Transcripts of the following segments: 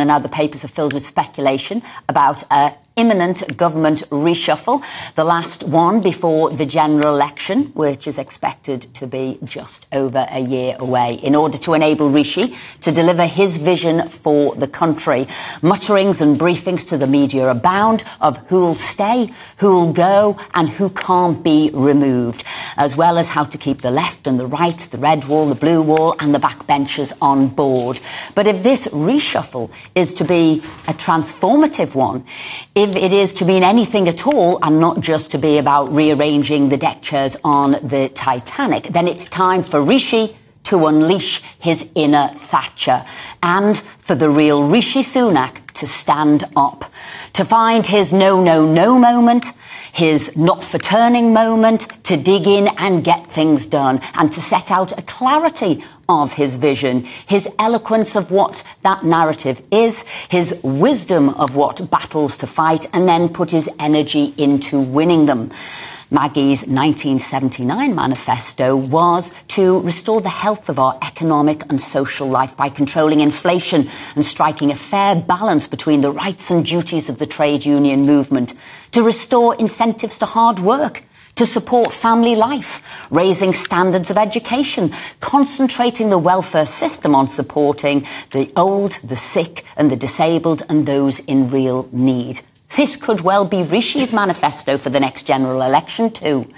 And now the papers are filled with speculation about imminent government reshuffle, the last one before the general election, which is expected to be just over a year away, in order to enable Rishi to deliver his vision for the country. Mutterings and briefings to the media abound of who'll stay, who'll go and who can't be removed, as well as how to keep the left and the right, the red wall, the blue wall and the backbenchers on board. But if this reshuffle is to be a transformative one, if it is to mean anything at all and not just to be about rearranging the deck chairs on the Titanic, then it's time for Rishi to unleash his inner Thatcher and for the real Rishi Sunak to stand up, to find his no, no, no moment, his not for turning moment, to dig in and get things done and to set out a clarity of his vision, his eloquence of what that narrative is, his wisdom of what battles to fight, and then put his energy into winning them. Maggie's 1979 manifesto was to restore the health of our economic and social life by controlling inflation and striking a fair balance between the rights and duties of the trade union movement, to restore incentives to hard work, to support family life, raising standards of education, concentrating the welfare system on supporting the old, the sick and the disabled and those in real need. This could well be Rishi's manifesto for the next general election too.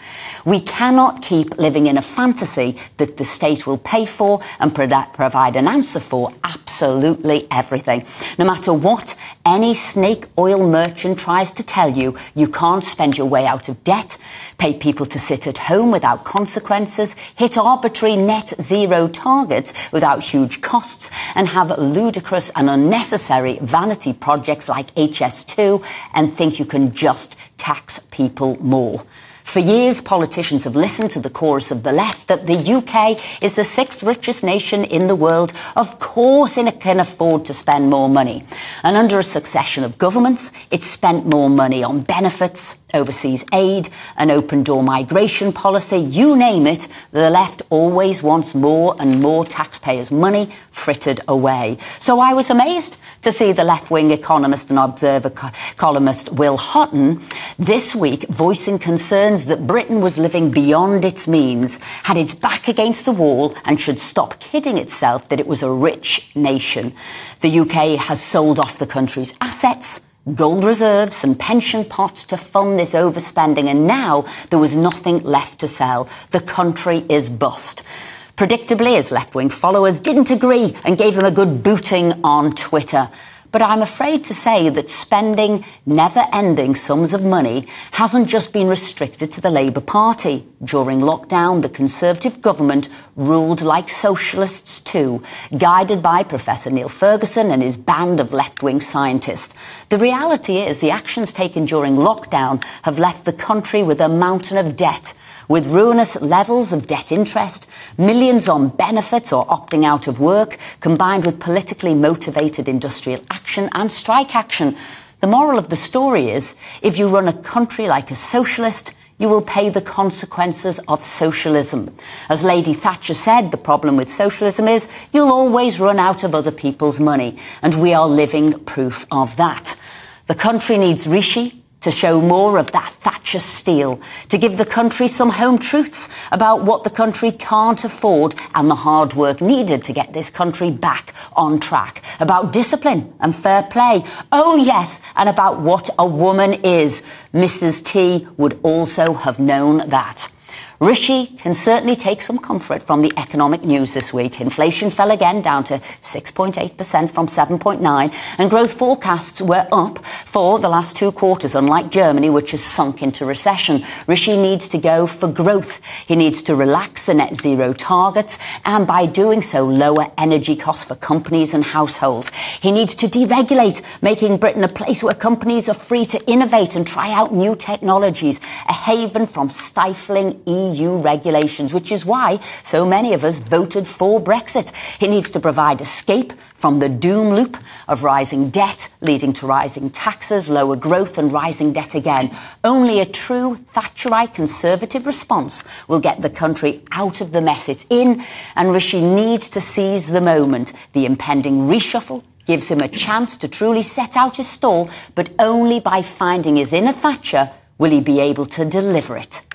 We cannot keep living in a fantasy that the state will pay for and provide an answer for absolutely everything. No matter what any snake oil merchant tries to tell you, you can't spend your way out of debt, pay people to sit at home without consequences, hit arbitrary net zero targets without huge costs, and have ludicrous and unnecessary vanity projects like HS2 and think you can just tax people more. For years, politicians have listened to the chorus of the left that the UK is the sixth richest nation in the world. Of course it can afford to spend more money. And under a succession of governments, it's spent more money on benefits, overseas aid, an open-door migration policy, you name it, the left always wants more and more taxpayers' money frittered away. So I was amazed to see the left-wing economist and Observer columnist Will Houghton this week voicing concerns that Britain was living beyond its means, had its back against the wall and should stop kidding itself that it was a rich nation. The UK has sold off the country's assets, gold reserves and pension pots to fund this overspending, and now there was nothing left to sell. The country is bust. Predictably, his left-wing followers didn't agree and gave him a good booting on Twitter. But I'm afraid to say that spending never-ending sums of money hasn't just been restricted to the Labour Party. During lockdown, the Conservative government ruled like socialists too, guided by Professor Neil Ferguson and his band of left-wing scientists. The reality is the actions taken during lockdown have left the country with a mountain of debt, with ruinous levels of debt interest, millions on benefits or opting out of work, combined with politically motivated industrial action and strike action. The moral of the story is, if you run a country like a socialist, you will pay the consequences of socialism. As Lady Thatcher said, the problem with socialism is you'll always run out of other people's money, and we are living proof of that. The country needs Rishi to show more of that Thatcher steel, to give the country some home truths about what the country can't afford and the hard work needed to get this country back on track, about discipline and fair play. Oh yes, and about what a woman is. Mrs. T would also have known that. Rishi can certainly take some comfort from the economic news this week. Inflation fell again down to 6.8% from 7.9%, and growth forecasts were up for the last 2 quarters, unlike Germany, which has sunk into recession. Rishi needs to go for growth. He needs to relax the net zero targets and, by doing so, lower energy costs for companies and households. He needs to deregulate, making Britain a place where companies are free to innovate and try out new technologies, a haven from stifling EU regulations, which is why so many of us voted for Brexit. He needs to provide escape from the doom loop of rising debt, leading to rising taxes, lower growth and rising debt again. Only a true Thatcherite Conservative response will get the country out of the mess it's in, and Rishi needs to seize the moment, the impending reshuffle, gives him a chance to truly set out his stall, but only by finding his inner Thatcher will he be able to deliver it.